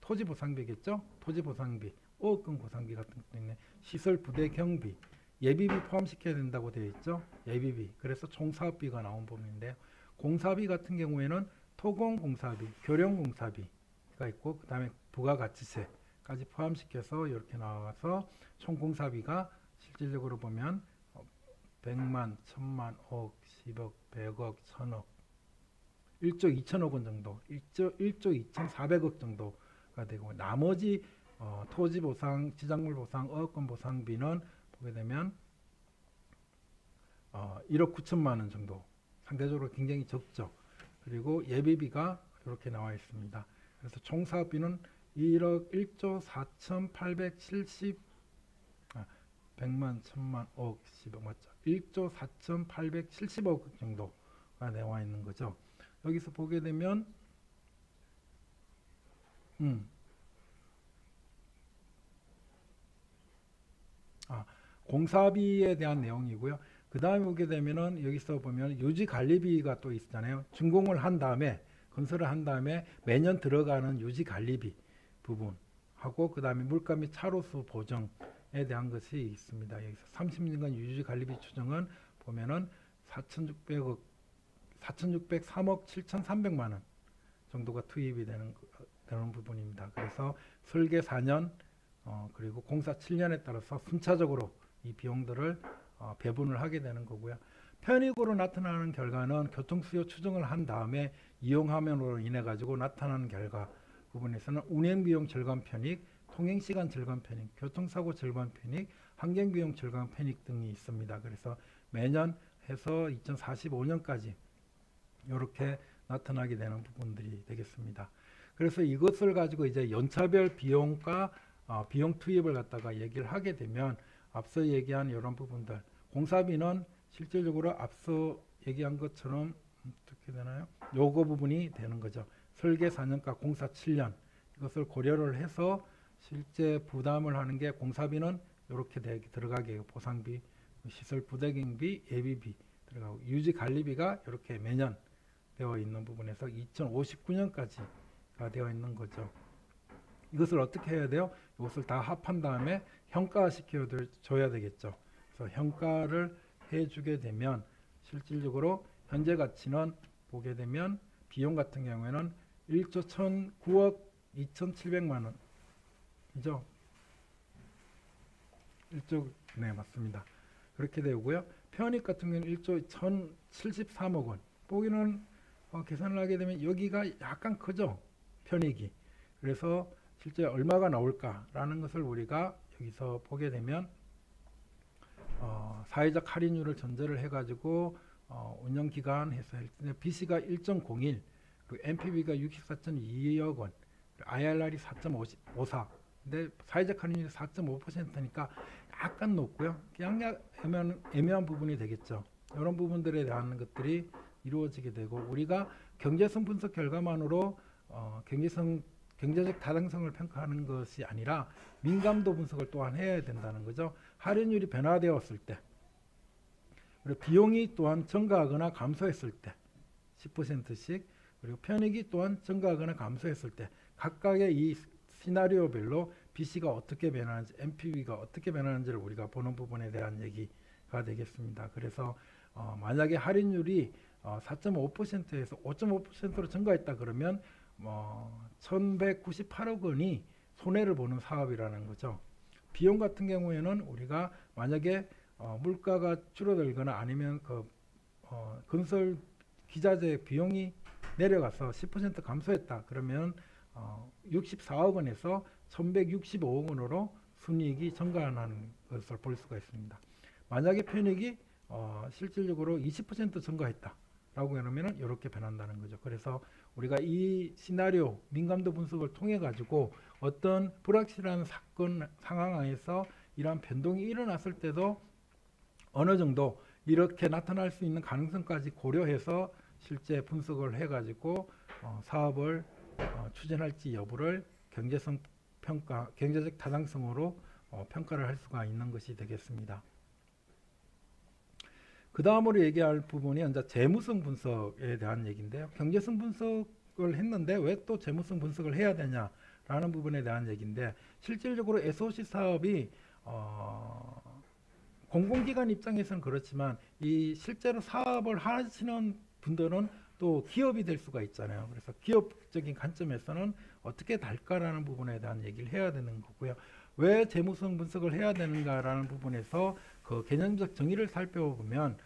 토지 보상비겠죠. 토지 보상비, 어업권 보상비 같은 것도 있네. 시설 부대 경비, 예비비 포함시켜야 된다고 되어 있죠. 예비비. 그래서 총 사업비가 나온 부분인데요. 공사비 같은 경우에는 토공 공사비, 교령 공사비가 있고 그 다음에 부가가치세까지 포함시켜서 이렇게 나와서 총 공사비가 실질적으로 보면 100만, 1000만, 5억, 10억, 100억, 1000억, 1조 2천억 원 정도, 1조 2,400억 정도가 되고 나머지 토지 보상, 지작물 보상, 어업권 보상비는 보게 되면 1억 9천만 원 정도, 상대적으로 굉장히 적죠. 그리고 예비비가 이렇게 나와 있습니다. 그래서 총 사업비는 1조 4,870 100만, 1000만, 5억, 10억 맞죠? 1조 4,870억 정도가 나와 있는 거죠. 여기서 보게 되면 공사비에 대한 내용이고요. 그 다음에 보게 되면은 여기서 보면 유지관리비가 또 있잖아요. 준공을 한 다음에, 건설을 한 다음에 매년 들어가는 유지관리비 부분하고 그 다음에 물가 및 차로수 보정에 대한 것이 있습니다. 여기서 30년간 유지관리비 추정은 보면은 4,603억 7,300만 원 정도가 투입이 되는 부분입니다. 그래서 설계 4년 그리고 공사 7년에 따라서 순차적으로 이 비용들을 배분을 하게 되는 거고요. 편익으로 나타나는 결과는 교통수요 추정을 한 다음에 이용함으로 인해 가지고 나타나는 결과 부분에서는 운행비용 절감 편익, 통행시간 절감 편익, 교통사고 절감 편익, 환경비용 절감 편익 등이 있습니다. 그래서 매년 해서 2045년까지 이렇게 나타나게 되는 부분들이 되겠습니다. 그래서 이것을 가지고 이제 연차별 비용과 비용 투입을 갖다가 얘기를 하게 되면 앞서 얘기한 이런 부분들, 공사비는 실질적으로 앞서 얘기한 것처럼 어떻게 되나요? 요거 부분이 되는 거죠. 설계 4년과 공사 7년 이것을 고려를 해서 실제 부담을 하는 게 공사비는 이렇게 들어가게 보상비, 시설 부대경비, 예비비 들어가고 유지관리비가 이렇게 매년 되어 있는 부분에서 2059년까지가 되어 있는 거죠. 이것을 어떻게 해야 돼요? 이것을 다 합한 다음에 평가시켜 줘야 되겠죠. 그래서 평가를 해주게 되면 실질적으로 현재 가치는 보게 되면 비용 같은 경우에는 1조 1,009억 2,700만 원이죠. 1조 네 맞습니다. 그렇게 되고요. 편익 같은 경우는 1조 1,073억 원. 보기는 계산을 하게 되면 여기가 약간 크죠. 편익이. 그래서 실제 얼마가 나올까라는 것을 우리가 여기서 보게 되면 사회적 할인율을 전제를 해가지고 운영 기간 해서 BC가 1.01, 그리고 NPV가 64.2억 원, IRR이 4.54. 근데 사회적 할인율이 4.5%니까 약간 높고요. 그냥 애매한 부분이 되겠죠. 이런 부분들에 대한 것들이 이루어지게 되고, 우리가 경제성 분석 결과만으로 경제적 타당성을 평가하는 것이 아니라 민감도 분석을 또한 해야 된다는 거죠. 할인율이 변화되었을 때, 그리고 비용이 또한 증가하거나 감소했을 때 10%씩, 그리고 편익이 또한 증가하거나 감소했을 때 각각의 이 시나리오별로 BC가 어떻게 변하는지, NPV가 어떻게 변하는지를 우리가 보는 부분에 대한 얘기가 되겠습니다. 그래서 만약에 할인율이 4.5%에서 5.5%로 증가했다 그러면 1198억 원이 손해를 보는 사업이라는 거죠. 비용 같은 경우에는 우리가 만약에 물가가 줄어들거나 아니면 건설 기자재 비용이 내려가서 10% 감소했다 그러면 64억 원에서 1165억 원으로 순이익이 증가하는 것을 볼 수가 있습니다. 만약에 편익이 실질적으로 20% 증가했다 라고 하면 이렇게 변한다는 거죠. 그래서 우리가 이 시나리오 민감도 분석을 통해 가지고 어떤 불확실한 사건 상황 안에서 이러한 변동이 일어났을 때도 어느 정도 이렇게 나타날 수 있는 가능성까지 고려해서 실제 분석을 해가지고 사업을 추진할지 여부를 경제성 평가, 경제적 타당성으로 평가를 할 수가 있는 것이 되겠습니다. 그 다음으로 얘기할 부분이 이제 재무성 분석에 대한 얘기인데요. 경제성 분석을 했는데 왜 또 재무성 분석을 해야 되냐라는 부분에 대한 얘기인데, 실질적으로 SOC 사업이 공공기관 입장에서는 그렇지만 이 실제로 사업을 하시는 분들은 또 기업이 될 수가 있잖아요. 그래서 기업적인 관점에서는 어떻게 달까라는 부분에 대한 얘기를 해야 되는 거고요. 왜 재무성 분석을 해야 되는가라는 부분에서 그 개념적 정의를 살펴보면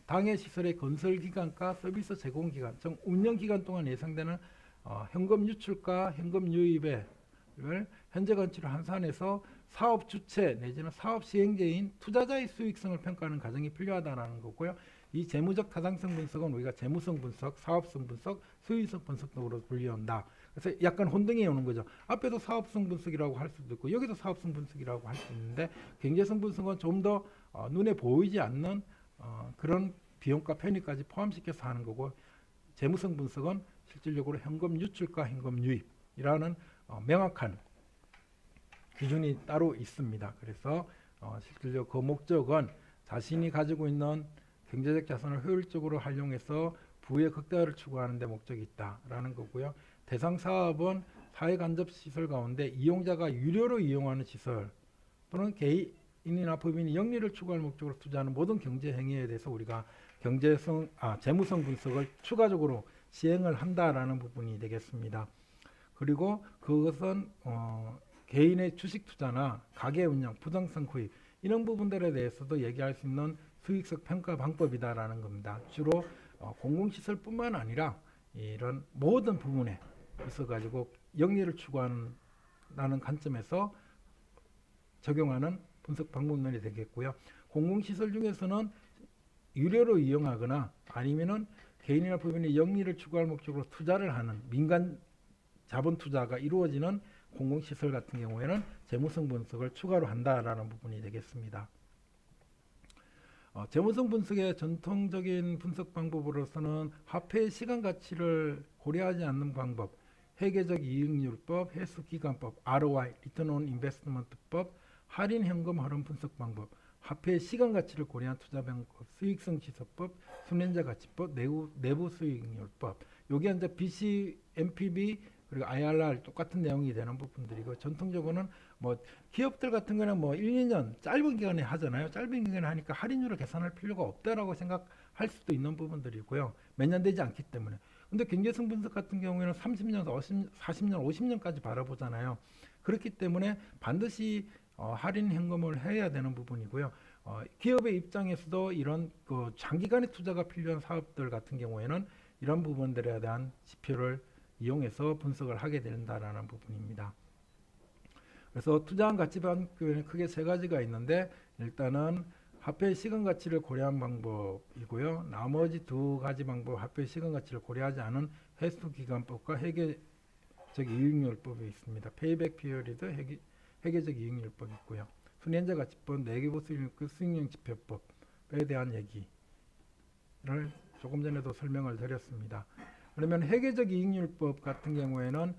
당해 시설의 건설 기간과 서비스 제공 기간, 즉 운영 기간 동안 예상되는 현금 유출과 현금 유입을 현재 가치로 환산해서 사업 주체 내지는 사업 시행자인 투자자의 수익성을 평가하는 과정이 필요하다는 거고요. 이 재무적 타당성 분석은 우리가 재무성 분석, 사업성 분석, 수익성 분석 등으로 분류한다. 그래서 약간 혼동이 오는 거죠. 앞에도 사업성 분석이라고 할 수도 있고 여기도 사업성 분석이라고 할 수 있는데, 경제성 분석은 좀 더 눈에 보이지 않는 그런 비용과 편익까지 포함시켜서 하는 거고, 재무성 분석은 실질적으로 현금 유출과 현금 유입이라는 명확한 기준이 따로 있습니다. 그래서 실질적으로 그 목적은 자신이 가지고 있는 경제적 자산을 효율적으로 활용해서 부의 극대화를 추구하는 데 목적이 있다라는 거고요. 대상 사업은 사회 간접 시설 가운데 이용자가 유료로 이용하는 시설 또는 개인이나 법인이 영리를 추구할 목적으로 투자하는 모든 경제 행위에 대해서 우리가 재무성 분석을 추가적으로 시행을 한다라는 부분이 되겠습니다. 그리고 그것은 개인의 주식 투자나 가계 운영, 부동산 구입 이런 부분들에 대해서도 얘기할 수 있는 수익성 평가 방법이다라는 겁니다. 주로 공공시설뿐만 아니라 이런 모든 부분에 있어가지고 영리를 추구하는 관점에서 적용하는 분석 방법론이 되겠고요. 공공시설 중에서는 유료로 이용하거나 아니면은 개인이나 법인이 영리를 추구할 목적으로 투자를 하는 민간 자본 투자가 이루어지는 공공시설 같은 경우에는 재무성 분석을 추가로 한다라는 부분이 되겠습니다. 재무성 분석의 전통적인 분석 방법으로서는 화폐의 시간 가치를 고려하지 않는 방법, 회계적 이익률법, 회수기간법, ROI, 리턴 온 인베스트먼트법, 할인 현금 흐름 분석 방법, 화폐의 시간 가치를 고려한 투자 방법, 수익성 지수법, 순환자 가치법, 내부 수익률법. 요게 이제 BC, NPV 그리고 IRR 똑같은 내용이 되는 부분들이고, 전통적으로는 뭐 기업들 같은 거는 뭐 1, 2년 짧은 기간에 하잖아요. 짧은 기간에 하니까 할인율을 계산할 필요가 없다라고 생각할 수도 있는 부분들이고요. 몇 년 되지 않기 때문에. 근데 경제성 분석 같은 경우에는 30년, 40년, 50년까지 바라보잖아요. 그렇기 때문에 반드시 할인 현금을 해야 되는 부분이고요. 기업의 입장에서도 이런 그 장기간의 투자가 필요한 사업들 같은 경우에는 이런 부분들에 대한 지표를 이용해서 분석을 하게 된다라는 부분입니다. 그래서 투자한 가치 방법에는 크게 세 가지가 있는데, 일단은 화폐의 시간 가치를 고려한 방법이고요. 나머지 두 가지 방법, 화폐의 시간 가치를 고려하지 않은 회수 기간법과 회계적 이익률법이 있습니다. 페이백 피어리드, 회계적 이익률법이 있고요. 순현재 가치법, 내기부 수익률 지표법에 대한 얘기를 조금 전에도 설명을 드렸습니다. 그러면 회계적 이익률법 같은 경우에는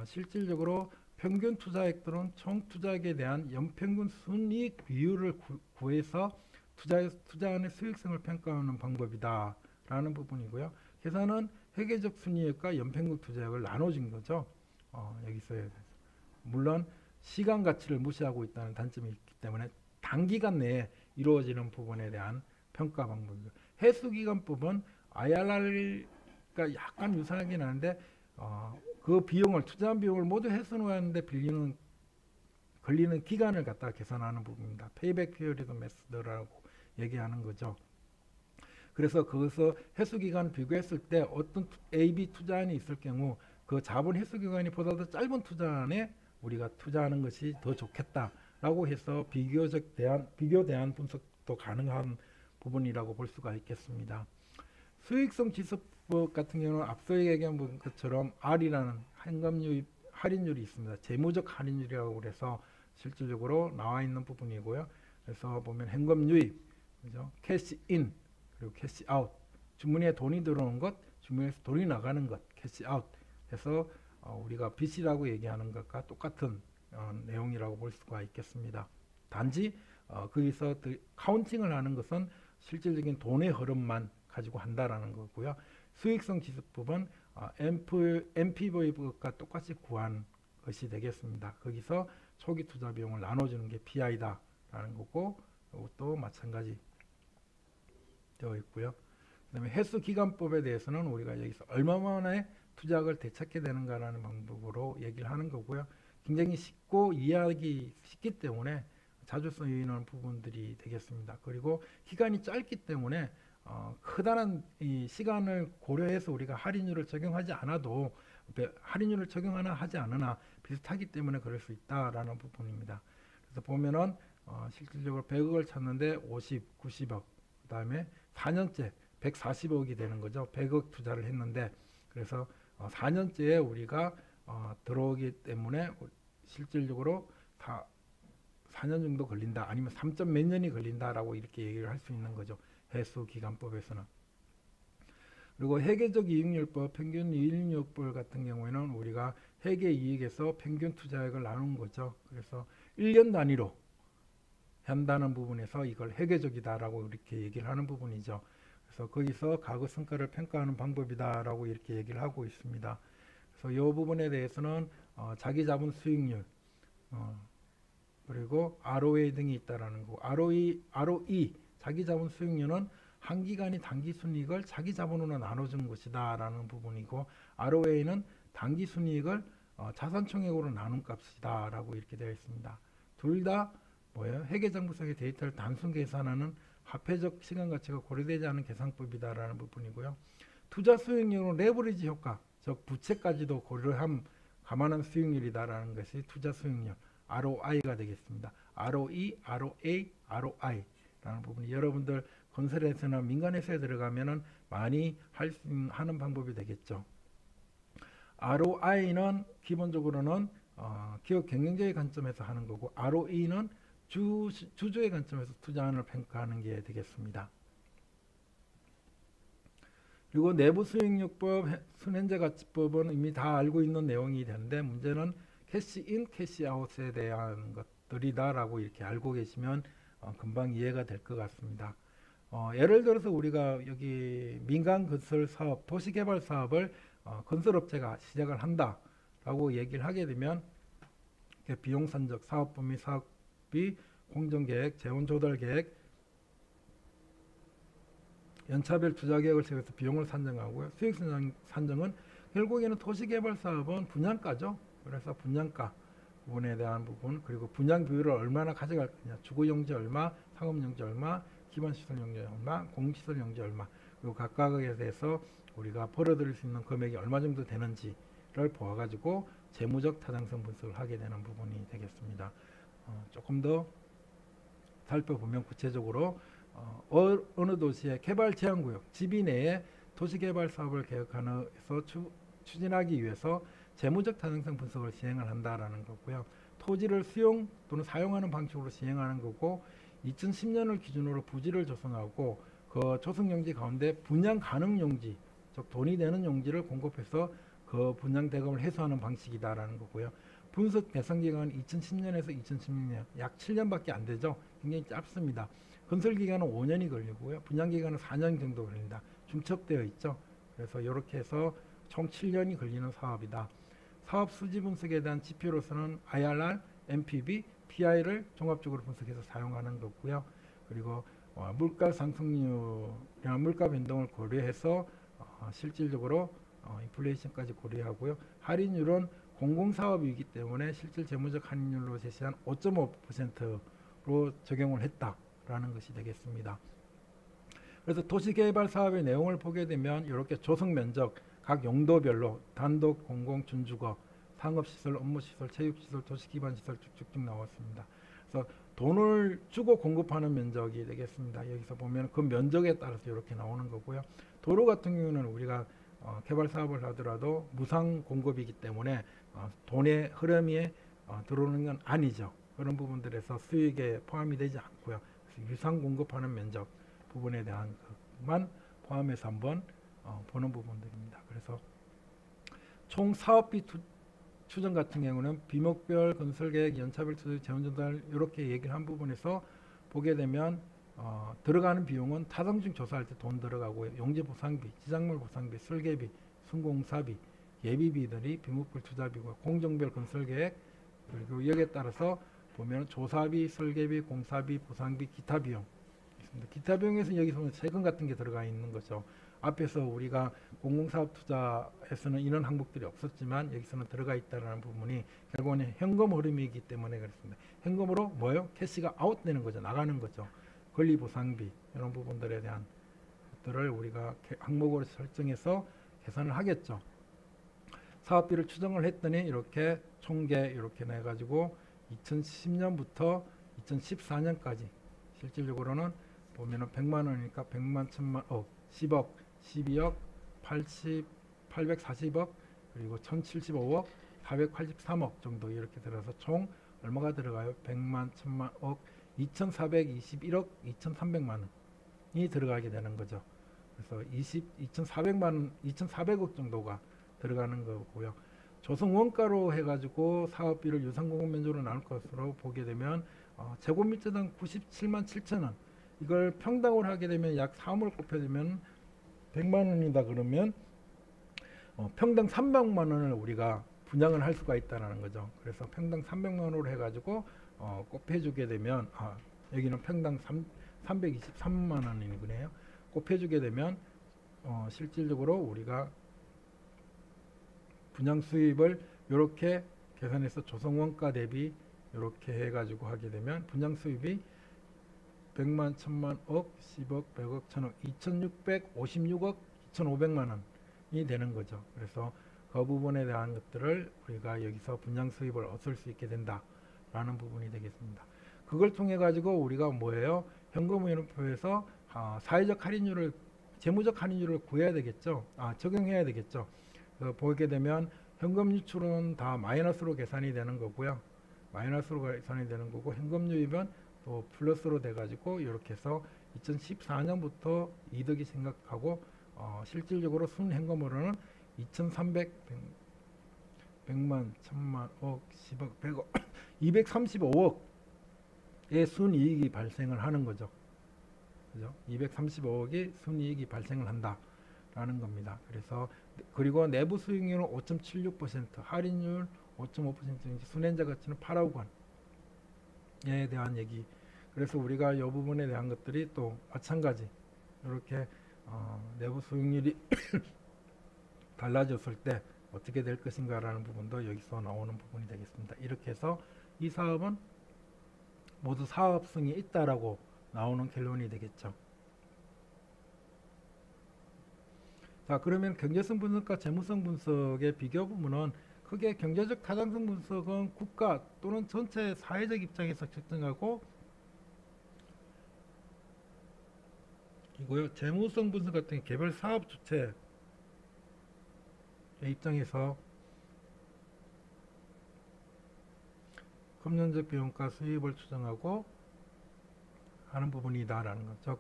실질적으로 평균 투자액 또는 총 투자액에 대한 연평균 순이익 비율을 구해서 투자안의 수익성을 평가하는 방법이다라는 부분이고요. 계산은 회계적 순이익과 연평균 투자액을 나눠준 거죠. 여기서 물론 시간 가치를 무시하고 있다는 단점이 있기 때문에 단기간 내에 이루어지는 부분에 대한 평가 방법이고, 해수기간법은 IRR가 약간 유사하긴 하는데 그 비용을 투자한 비용을 모두 해수하는데 걸리는 기간을 갖다가 계산하는 부분입니다. 페이백 피어리드 메소드라고 얘기하는 거죠. 그래서 거기서 해수 기간을 비교했을 때 어떤 A, B 투자안이 있을 경우 그 자본 해수 기간이 보다 더 짧은 투자안에 우리가 투자하는 것이 더 좋겠다라고 해서 비교 대안 분석도 가능한 부분이라고 볼 수가 있겠습니다. 수익성 지수법 같은 경우는 앞서 얘기한 것처럼 R이라는 현금유입 할인율이 있습니다. 재무적 할인율이라고 그래서 실질적으로 나와 있는 부분이고요. 그래서 보면 현금 유입, 그죠? 캐시 인, 그리고 캐시 아웃, 주머니에 돈이 들어오는 것, 주머니에서 돈이 나가는 것, 캐시 아웃 해서 우리가 빚이라고 얘기하는 것과 똑같은 내용이라고 볼 수가 있겠습니다. 단지 거기서 카운팅을 하는 것은 실질적인 돈의 흐름만 가지고 한다라는 거고요. 수익성 지수법은 MPV법과 똑같이 구한 것이 되겠습니다. 거기서 초기 투자 비용을 나눠주는 게 PI다라는 거고, 이것도 마찬가지 되어 있고요. 그다음에 해수기간법에 대해서는 우리가 여기서 얼마 만에 투자액을 되찾게 되는가라는 방법으로 얘기를 하는 거고요. 굉장히 쉽고 이해하기 쉽기 때문에 자주 쓰이는 부분들이 되겠습니다. 그리고 기간이 짧기 때문에 크다란 이 시간을 고려해서 우리가 할인율을 적용하지 않아도 할인율을 적용하나 하지 않으나 비슷하기 때문에 그럴 수 있다라는 부분입니다. 그래서 보면은 실질적으로 100억을 찾는데 50, 90억, 그 다음에 4년째 140억이 되는 거죠. 100억 투자를 했는데 그래서 4년째에 우리가 들어오기 때문에 실질적으로 4년 정도 걸린다, 아니면 3점 몇 년이 걸린다라고 이렇게 얘기를 할 수 있는 거죠. 해수기간법에서는. 그리고 회계적 이익률법, 평균 이익률법 같은 경우에는 우리가 회계 이익에서 평균 투자액을 나눈 거죠. 그래서 1년 단위로 한다는 부분에서 이걸 회계적이다라고 이렇게 얘기를 하는 부분이죠. 그래서 거기서 과거 성과를 평가하는 방법이다라고 이렇게 얘기를 하고 있습니다. 그래서 이 부분에 대해서는 자기자본 수익률, 그리고 ROA 등이 있다라는 거고, ROE 자기자본 수익률은 한 기간이 단기 순이익을 자기 자본으로 나눠주는 것이다라는 부분이고, ROA는 단기 순이익을 자산 총액으로 나눈 값이다라고 이렇게 되어 있습니다. 둘 다 뭐예요? 회계장부상의 데이터를 단순 계산하는 화폐적 시간 가치가 고려되지 않은 계산법이다라는 부분이고요. 투자 수익률은 레버리지 효과, 즉 부채까지도 감안한 수익률이다라는 것이 투자 수익률 ROI가 되겠습니다. ROE, ROA, ROI라는 부분이 여러분들 건설회사나 민간회사에 들어가면은 많이 하는 방법이 되겠죠. ROI는 기본적으로는 기업 경영적인 관점에서 하는 거고, ROE는 주주의 관점에서 투자안을 평가하는 게 되겠습니다. 그리고 내부 수익률법, 순현재 가치법은 이미 다 알고 있는 내용이 되는데, 문제는 캐시인, 캐시아웃에 대한 것들이다라고 이렇게 알고 계시면 금방 이해가 될 것 같습니다. 예를 들어서 우리가 여기 민간 건설 사업, 도시개발 사업을 건설업체가 시작을 한다라고 얘기를 하게 되면 비용 산적, 사업부 및 사업비, 공정계획, 재원조달계획, 연차별 투자계획을 세워서 비용을 산정하고요. 수익 산정은 결국에는 도시개발 사업은 분양가죠. 그래서 분양가 부분에 대한 부분, 그리고 분양 비율을 얼마나 가져갈 거냐, 주거용지 얼마, 상업용지 얼마, 기반시설용지 얼마, 공시설용지 얼마, 그리고 각각에 대해서 우리가 벌어들일 수 있는 금액이 얼마 정도 되는지를 보아가지고 재무적 타당성 분석을 하게 되는 부분이 되겠습니다. 조금 더 살펴보면 구체적으로 어느 도시의 개발 제한구역 지비 내에 도시개발 사업을 계획하면서 추진하기 위해서 재무적 타당성 분석을 시행을 한다라는 거고요. 토지를 수용 또는 사용하는 방식으로 시행하는 거고 2010년을 기준으로 부지를 조성하고 그 조성 용지 가운데 분양 가능 용지, 즉 돈이 되는 용지를 공급해서 그 분양 대금을 회수하는 방식이다라는 거고요. 분석 대상 기간은 2010년에서 2016년 약 7년밖에 안 되죠. 굉장히 짧습니다. 건설 기간은 5년이 걸리고요. 분양 기간은 4년 정도 걸립니다. 중첩되어 있죠. 그래서 이렇게 해서 총 7년이 걸리는 사업이다. 사업 수지 분석에 대한 지표로서는 IRR, NPV, PI를 종합적으로 분석해서 사용하는 거고요. 그리고 물가 상승률이나 물가 변동을 고려해서 실질적으로 인플레이션까지 고려하고요. 할인율은 공공사업이기 때문에 실질 재무적 할인율로 제시한 5.5%로 적용을 했다라는 것이 되겠습니다. 그래서 도시개발 사업의 내용을 보게 되면 이렇게 조성 면적, 각 용도별로 단독, 공공, 준주거, 상업시설, 업무시설, 체육시설, 도시기반시설 쭉쭉쭉 나왔습니다. 그래서 돈을 주고 공급하는 면적이 되겠습니다. 여기서 보면 그 면적에 따라서 이렇게 나오는 거고요. 도로 같은 경우는 우리가 개발 사업을 하더라도 무상 공급이기 때문에 돈의 흐름이 들어오는 건 아니죠. 그런 부분들에서 수익에 포함이 되지 않고요. 그래서 유상 공급하는 면적 부분에 대한 것만 포함해서 한번 보는 부분들입니다. 그래서 총 사업비 추정 같은 경우는 비목별 건설계획, 연차별 투자, 재원전달 이렇게 얘기를 한 부분에서 보게 되면 들어가는 비용은 타당성 조사할 때 돈 들어가고요. 용지 보상비, 지작물 보상비, 설계비, 순공사비, 예비비들이 비목별 투자비고 공정별 건설계획 그리고 여기에 따라서 보면 조사비, 설계비, 공사비, 보상비, 기타 비용 있습니다. 기타 비용에서 여기서 보면 세금 같은 게 들어가 있는 거죠. 앞에서 우리가 공공사업 투자에서는 이런 항목들이 없었지만 여기서는 들어가 있다는 부분이 결국은 현금 흐름이기 때문에 그렇습니다. 현금으로 뭐예요? 캐시가 아웃되는 거죠. 나가는 거죠. 권리보상비 이런 부분들에 대한 것들을 우리가 항목으로 설정해서 계산을 하겠죠. 사업비를 추정을 했더니 이렇게 총계 이렇게 내가지고 2010년부터 2014년까지 실질적으로는 보면은 100만 원이니까 100만, 1000만, 10억, 12억, 840억, 그리고 1075억, 483억 정도 이렇게 들어서 총 얼마가 들어가요? 100만, 1000만, 억, 2421억 2300만 원이 들어가게 되는 거죠. 그래서 2400만 원, 2400억 정도가 들어가는 거고요. 조성 원가로 해가지고 사업비를 유상공급 면적으로 나눌 것으로 보게 되면 제곱미터당 97만 7천 원 이걸 평당으로 하게 되면 약 3을 곱해주면 100만 원이다 그러면 평당 300만 원을 우리가 분양을 할 수가 있다는 거죠. 그래서 평당 300만 원으로 해가지고 곱해주게 되면 여기는 평당 323만 원이네요. 곱해주게 되면 실질적으로 우리가 분양 수입을 이렇게 계산해서 조성원가 대비 이렇게 해가지고 하게 되면 분양 수입이 100만, 1000만, 억, 10억, 100억, 1000억, 2656억 2500만 원이 되는 거죠. 그래서 그 부분에 대한 것들을 우리가 여기서 분양 수입을 얻을 수 있게 된다라는 부분이 되겠습니다. 그걸 통해 가지고 우리가 뭐예요? 현금흐름표에서 사회적 할인율을 재무적 할인율을 구해야 되겠죠. 적용해야 되겠죠. 보게 되면 현금 유출은 다 마이너스로 계산이 되는 거고요. 마이너스로 계산이 되는 거고 현금 유입은 또 플러스로 돼 가지고 이렇게 해서 2014년부터 이득이 생각하고 실질적으로 순현금으로는 2300 100만, 1000만, 억, 10억, 100억, 235억의 순이익이 발생을 하는 거죠. 그죠? 235억의 순이익이 발생을 한다라는 겁니다. 그래서 그리고 내부 수익률은 5.76%, 할인율 5.5%, 순현자 가치는 8억 원에 대한 얘기. 그래서 우리가 이 부분에 대한 것들이 또 마찬가지 이렇게 내부 수익률이 달라졌을 때 어떻게 될 것인가라는 부분도 여기서 나오는 부분이 되겠습니다. 이렇게 해서 이 사업은 모두 사업성이 있다라고 나오는 결론이 되겠죠. 자, 그러면 경제성 분석과 재무성 분석의 비교 부분은 크게 경제적 타당성 분석은 국가 또는 전체 사회적 입장에서 측정하고 이고요. 재무성 분석 같은 경우 개별 사업 주체의 입장에서 금년적 비용과 수입을 추정하고 하는 부분이다라는 것. 즉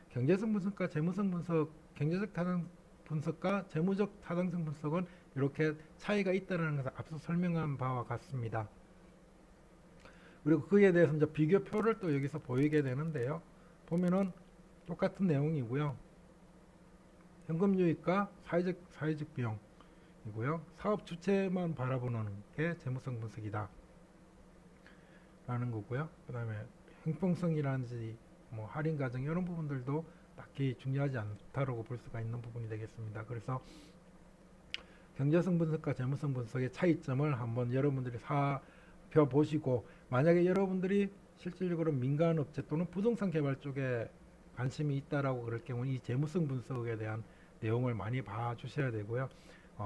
경제성 분석과 재무성 분석, 경제적 타당 분석과 재무적 타당성 분석은 이렇게 차이가 있다는 것을 앞서 설명한 바와 같습니다. 그리고 그에 대해서 이제 비교표를 또 여기서 보이게 되는데요. 보면은 똑같은 내용이고요. 현금 유입과 사회적 비용이고요. 사업 주체만 바라보는 게 재무성 분석이다 라는 거고요. 그 다음에 형평성이라든지 뭐 할인 과정 이런 부분들도 딱히 중요하지 않다라고 볼 수가 있는 부분이 되겠습니다. 그래서 경제성 분석과 재무성 분석의 차이점을 한번 여러분들이 살펴보시고, 만약에 여러분들이 실질적으로 민간업체 또는 부동산 개발 쪽에 관심이 있다라고 그럴 경우 이 재무성 분석에 대한 내용을 많이 봐주셔야 되고요.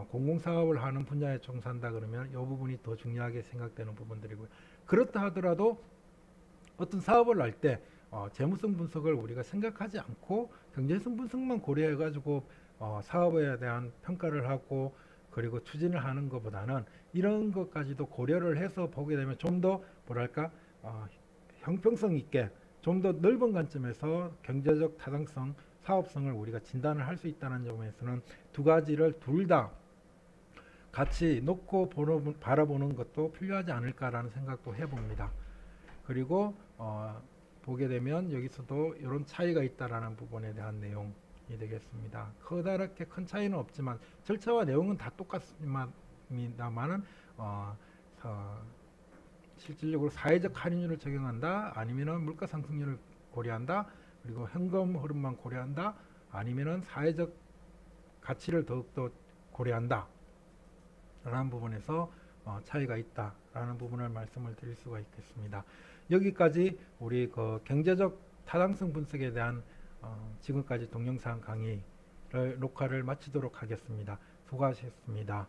공공사업을 하는 분야에 종사한다 그러면 이 부분이 더 중요하게 생각되는 부분들이고요. 그렇다 하더라도 어떤 사업을 할 때 재무성 분석을 우리가 생각하지 않고 경제성 분석만 고려해 가지고 사업에 대한 평가를 하고 그리고 추진을 하는 것보다는 이런 것까지도 고려를 해서 보게 되면 좀 더 뭐랄까 형평성 있게 좀 더 넓은 관점에서 경제적 타당성, 사업성을 우리가 진단을 할 수 있다는 점에서는 두 가지를 둘 다 같이 놓고 바라보는 것도 필요하지 않을까라는 생각도 해봅니다. 그리고 보게 되면 여기서도 이런 차이가 있다라는 부분에 대한 내용이 되겠습니다. 커다랗게 큰 차이는 없지만 절차와 내용은 다 똑같습니다만은 실질적으로 사회적 할인율을 적용한다, 아니면은 물가 상승률을 고려한다, 그리고 현금 흐름만 고려한다, 아니면은 사회적 가치를 더욱더 고려한다 라는 부분에서 차이가 있다라는 부분을 말씀을 드릴 수가 있겠습니다. 여기까지 우리 그 경제적 타당성 분석에 대한 지금까지 동영상 강의를 녹화를 마치도록 하겠습니다. 수고하셨습니다.